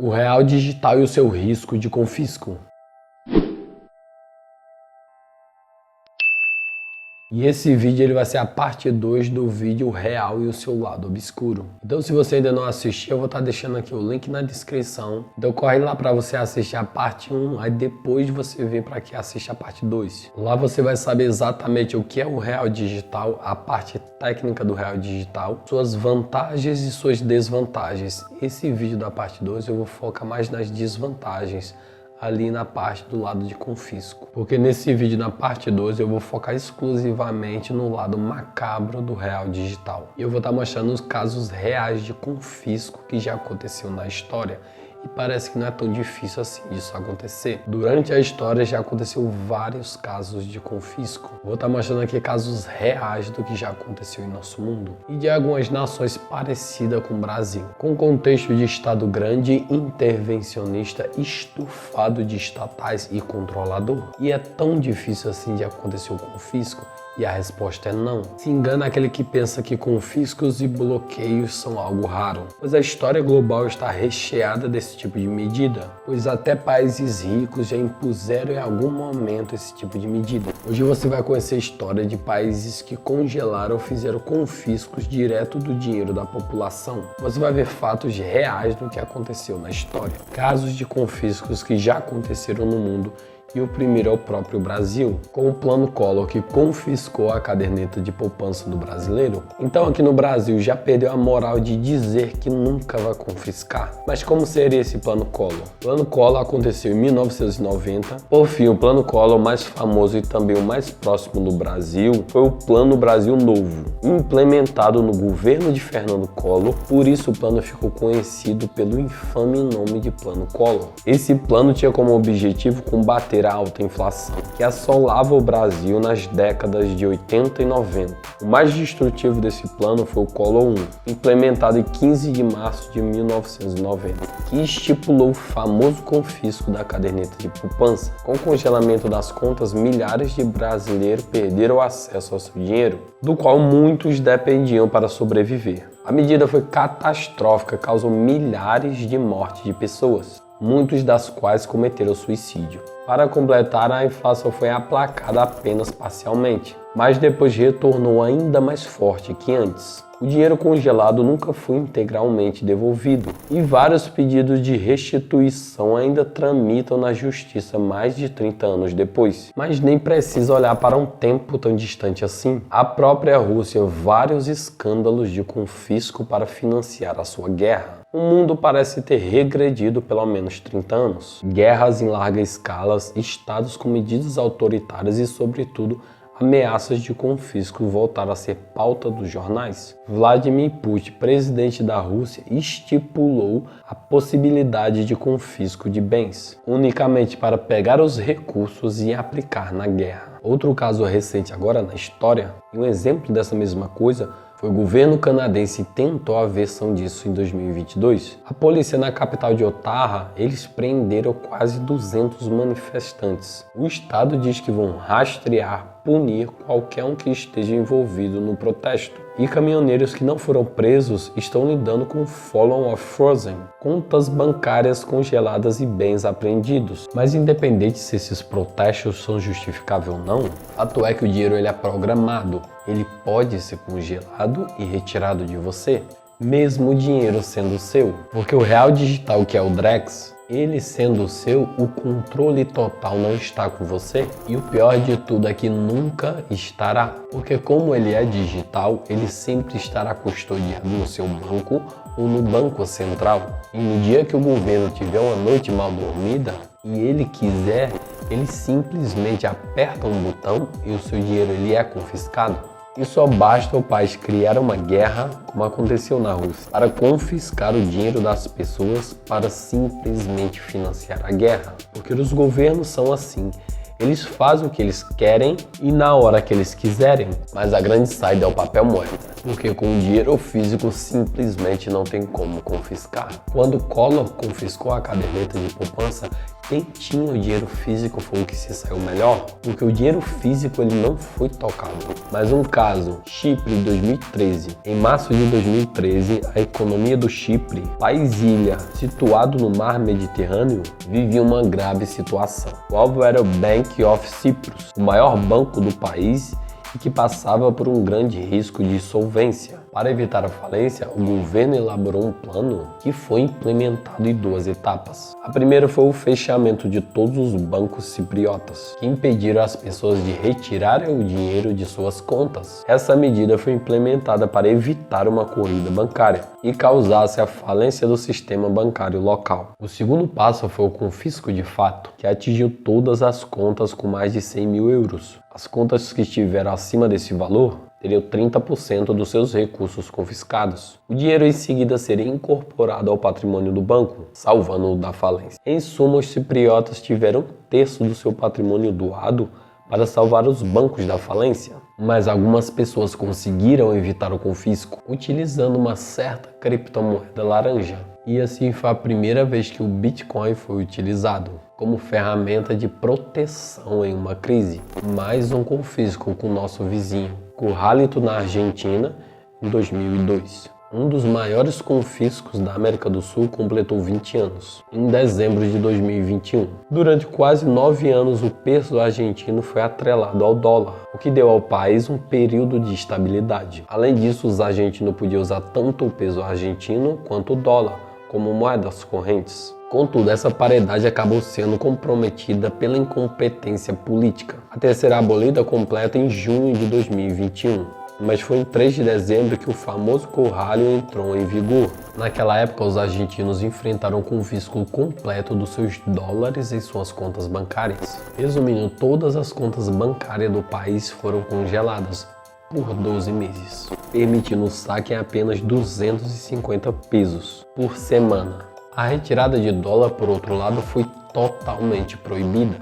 O real digital e o seu risco de confisco. E esse vídeo ele vai ser a parte 2 do vídeo real e o seu lado obscuro. Então se você ainda não assistiu, eu vou estar deixando aqui o link na descrição. Então corre lá para você assistir a parte 1, aí depois você vem para aqui assistir a parte 2. Lá você vai saber exatamente o que é o real digital, a parte técnica do real digital, suas vantagens e suas desvantagens. Esse vídeo da parte 2 eu vou focar mais nas desvantagens, ali na parte do lado de confisco. Porque nesse vídeo, na parte 2, eu vou focar exclusivamente no lado macabro do real digital. E eu vou estar mostrando os casos reais de confisco que já aconteceu na história. E parece que não é tão difícil assim disso acontecer. Durante a história já aconteceu vários casos de confisco. Vou estar mostrando aqui casos reais do que já aconteceu em nosso mundo e de algumas nações parecidas com o Brasil, com contexto de Estado grande, intervencionista, estufado de estatais e controlador. E é tão difícil assim de acontecer o confisco? E a resposta é não. Se engana aquele que pensa que confiscos e bloqueios são algo raro, pois a história global está recheada desse tipo de medida, pois até países ricos já impuseram em algum momento esse tipo de medida. Hoje você vai conhecer a história de países que congelaram ou fizeram confiscos direto do dinheiro da população. Você vai ver fatos reais do que aconteceu na história, casos de confiscos que já aconteceram no mundo. E o primeiro é o próprio Brasil, com o Plano Collor, que confiscou a caderneta de poupança do brasileiro. Então aqui no Brasil já perdeu a moral de dizer que nunca vai confiscar. Mas como seria esse Plano Collor? O Plano Collor aconteceu em 1990. Por fim, o Plano Collor mais famoso e também o mais próximo do Brasil foi o Plano Brasil Novo, implementado no governo de Fernando Collor. Por isso o plano ficou conhecido pelo infame nome de Plano Collor. Esse plano tinha como objetivo combater a alta inflação que assolava o Brasil nas décadas de 80 e 90. O mais destrutivo desse plano foi o Collor I, implementado em 15 de março de 1990, que estipulou o famoso confisco da caderneta de poupança. Com o congelamento das contas, milhares de brasileiros perderam o acesso ao seu dinheiro, do qual muitos dependiam para sobreviver. A medida foi catastrófica, causou milhares de mortes de pessoas, muitas das quais cometeram suicídio. Para completar, a inflação foi aplacada apenas parcialmente, mas depois retornou ainda mais forte que antes. O dinheiro congelado nunca foi integralmente devolvido e vários pedidos de restituição ainda tramitam na justiça mais de 30 anos depois. Mas nem precisa olhar para um tempo tão distante assim. A própria Rússia, vários escândalos de confisco para financiar a sua guerra. O mundo parece ter regredido pelo menos 30 anos. Guerras em larga escala, estados com medidas autoritárias e, sobretudo, ameaças de confisco voltaram a ser pauta dos jornais. Vladimir Putin, presidente da Rússia, estipulou a possibilidade de confisco de bens, unicamente para pegar os recursos e aplicar na guerra. Outro caso recente agora na história, e um exemplo dessa mesma coisa, foi o governo canadense que tentou a versão disso em 2022. A polícia na capital de Ottawa, eles prenderam quase 200 manifestantes. O estado diz que vão rastrear, punir qualquer um que esteja envolvido no protesto. E caminhoneiros que não foram presos estão lidando com follow of frozen, contas bancárias congeladas e bens apreendidos. Mas independente se esses protestos são justificáveis ou não, fato é que o dinheiro ele é programado, ele pode ser congelado e retirado de você, mesmo o dinheiro sendo seu. Porque o real digital, que é o Drex, ele sendo seu, o controle total não está com você. E o pior de tudo é que nunca estará. Porque como ele é digital, ele sempre estará custodiado no seu banco ou no banco central. E no dia que o governo tiver uma noite mal dormida e ele quiser, ele simplesmente aperta um botão e o seu dinheiro ele é confiscado. E só basta o país criar uma guerra, como aconteceu na Rússia, para confiscar o dinheiro das pessoas para simplesmente financiar a guerra. Porque os governos são assim, eles fazem o que eles querem e na hora que eles quiserem, mas a grande saída é o papel moeda. porque com dinheiro físico simplesmente não tem como confiscar. Quando Collor confiscou a caderneta de poupança, quem tinha o dinheiro físico foi o que se saiu melhor, porque o dinheiro físico ele não foi tocado. Mas um caso, Chipre 2013. Em março de 2013, a economia do Chipre, país-ilha situado no mar Mediterrâneo, vivia uma grave situação. O alvo era o Bank of Cyprus, o maior banco do país e que passava por um grande risco de insolvência. Para evitar a falência, o governo elaborou um plano que foi implementado em 2 etapas. A primeira foi o fechamento de todos os bancos cipriotas, que impediram as pessoas de retirarem o dinheiro de suas contas. Essa medida foi implementada para evitar uma corrida bancária e causasse a falência do sistema bancário local. O segundo passo foi o confisco de fato, que atingiu todas as contas com mais de 100 mil euros. As contas que estiveram acima desse valor teriam 30% dos seus recursos confiscados. O dinheiro em seguida seria incorporado ao patrimônio do banco, salvando-o da falência. Em suma, os cipriotas tiveram 1/3 do seu patrimônio doado para salvar os bancos da falência. Mas algumas pessoas conseguiram evitar o confisco utilizando uma certa criptomoeda laranja. E assim foi a primeira vez que o Bitcoin foi utilizado como ferramenta de proteção em uma crise. Mais um confisco com nosso vizinho, Corralito na Argentina, em 2002. Um dos maiores confiscos da América do Sul completou 20 anos, em dezembro de 2021. Durante quase 9 anos, o peso argentino foi atrelado ao dólar, o que deu ao país um período de estabilidade. Além disso, os argentinos podiam usar tanto o peso argentino quanto o dólar como moedas correntes. Contudo, essa paridade acabou sendo comprometida pela incompetência política, até ser abolida completa em junho de 2021. Mas foi em 3 de dezembro que o famoso Corralito entrou em vigor. Naquela época, os argentinos enfrentaram o confisco completo dos seus dólares em suas contas bancárias. Resumindo, todas as contas bancárias do país foram congeladas por 12 meses, permitindo o saque em apenas 250 pesos por semana. A retirada de dólar, por outro lado, foi totalmente proibida.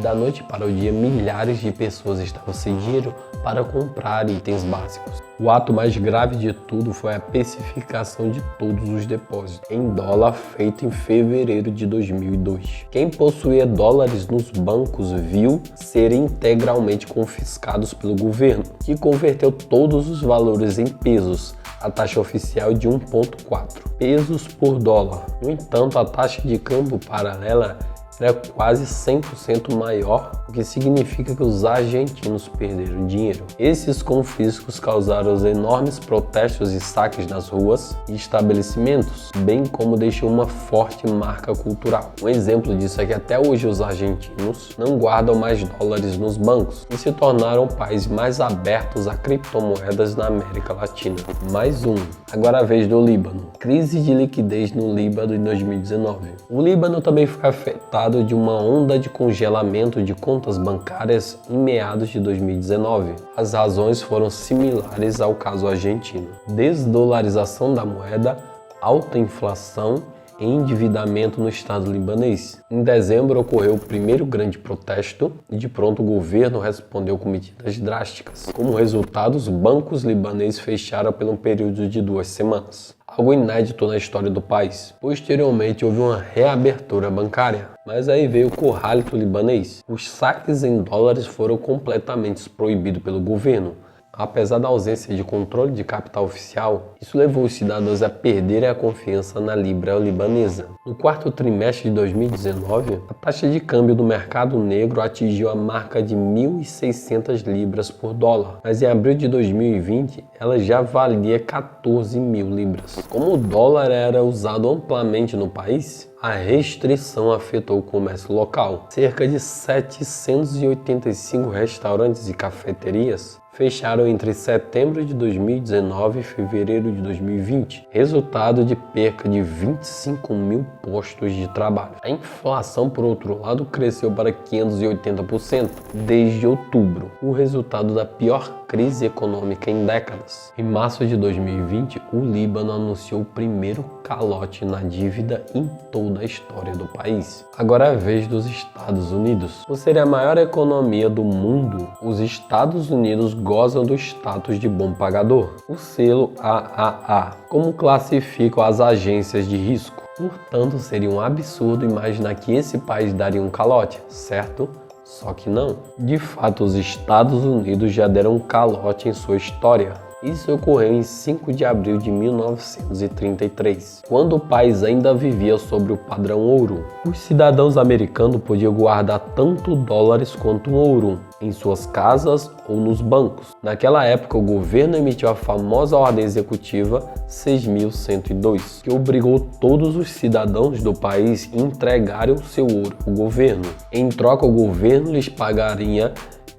Da noite para o dia, milhares de pessoas estavam sem dinheiro para comprar itens básicos. O ato mais grave de tudo foi a pacificação de todos os depósitos em dólar feito em fevereiro de 2002. Quem possuía dólares nos bancos viu serem integralmente confiscados pelo governo, que converteu todos os valores em pesos, a taxa oficial de 1,4 pesos por dólar. No entanto, a taxa de câmbio paralela era quase 100% maior, o que significa que os argentinos perderam dinheiro. Esses confiscos causaram os enormes protestos e saques nas ruas e estabelecimentos, bem como deixou uma forte marca cultural. Um exemplo disso é que até hoje os argentinos não guardam mais dólares nos bancos e se tornaram países mais abertos a criptomoedas na América Latina. Mais um. Agora a vez do Líbano. Crise de liquidez no Líbano em 2019. O Líbano também foi afetado de uma onda de congelamento de contas bancárias em meados de 2019. As razões foram similares ao caso argentino: desdolarização da moeda, alta inflação e endividamento no Estado libanês. Em dezembro ocorreu o primeiro grande protesto e de pronto o governo respondeu com medidas drásticas. Como resultado, os bancos libaneses fecharam por um período de 2 semanas. Algo inédito na história do país. Posteriormente houve uma reabertura bancária, mas aí veio o Corralito libanês. Os saques em dólares foram completamente proibidos pelo governo. Apesar da ausência de controle de capital oficial, isso levou os cidadãos a perderem a confiança na libra libanesa. No quarto trimestre de 2019, a taxa de câmbio do mercado negro atingiu a marca de 1.600 libras por dólar, mas em abril de 2020 ela já valia 14 mil libras. Como o dólar era usado amplamente no país, a restrição afetou o comércio local. Cerca de 785 restaurantes e cafeterias fecharam entre setembro de 2019 e fevereiro de 2020, resultado de perca de 25 mil postos de trabalho. A inflação, por outro lado, cresceu para 580% desde outubro, o resultado da pior crise econômica em décadas. Em março de 2020, o Líbano anunciou o primeiro calote na dívida em toda a história do país. Agora é a vez dos Estados Unidos. Por ser a maior economia do mundo, os Estados Unidos gozam do status de bom pagador, o selo AAA. Como classificam as agências de risco? Portanto, seria um absurdo imaginar que esse país daria um calote, certo? Só que não. De fato, os Estados Unidos já deram um calote em sua história. Isso ocorreu em 5 de abril de 1933, quando o país ainda vivia sobre o padrão ouro. Os cidadãos americanos podiam guardar tanto dólares quanto ouro em suas casas ou nos bancos. Naquela época, o governo emitiu a famosa Ordem Executiva 6.102, que obrigou todos os cidadãos do país a entregarem o seu ouro ao governo. Em troca, o governo lhes pagaria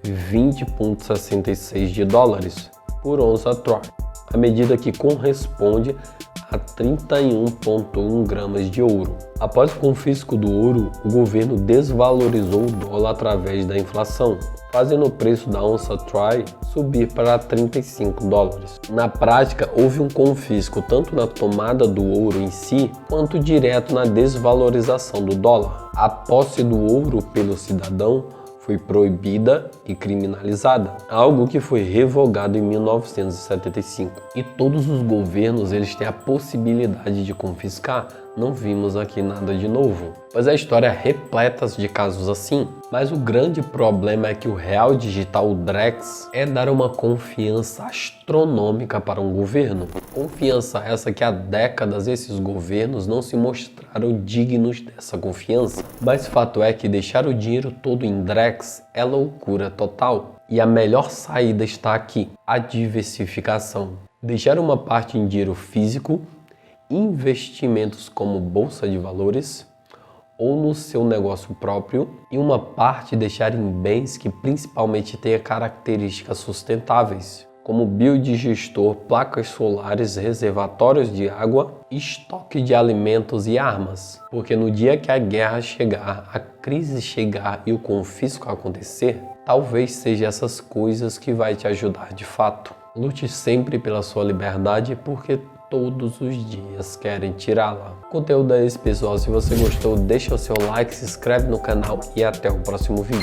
20,66 de dólares por onça troy, a medida que corresponde a 31,1 gramas de ouro. Após o confisco do ouro, o governo desvalorizou o dólar através da inflação, fazendo o preço da onça troy subir para 35 dólares. Na prática, houve um confisco tanto na tomada do ouro em si, quanto direto na desvalorização do dólar. A posse do ouro pelo cidadão foi proibida e criminalizada, algo que foi revogado em 1975. E todos os governos eles têm a possibilidade de confiscar. Não vimos aqui nada de novo, pois a história é repleta de casos assim. Mas o grande problema é que o real digital Drex é dar uma confiança astronômica para um governo. Confiança essa que há décadas esses governos não se mostraram dignos dessa confiança. Mas fato é que deixar o dinheiro todo em Drex é loucura total. E a melhor saída está aqui, a diversificação. Deixar uma parte em dinheiro físico, investimentos como bolsa de valores ou no seu negócio próprio, e uma parte deixar em bens que principalmente tenha características sustentáveis, como biodigestor, placas solares, reservatórios de água, estoque de alimentos e armas. Porque no dia que a guerra chegar, a crise chegar e o confisco acontecer, talvez seja essas coisas que vai te ajudar de fato. Lute sempre pela sua liberdade, porque todos os dias querem tirá-la. O conteúdo é esse, pessoal. Se você gostou, deixa o seu like, se inscreve no canal e até o próximo vídeo.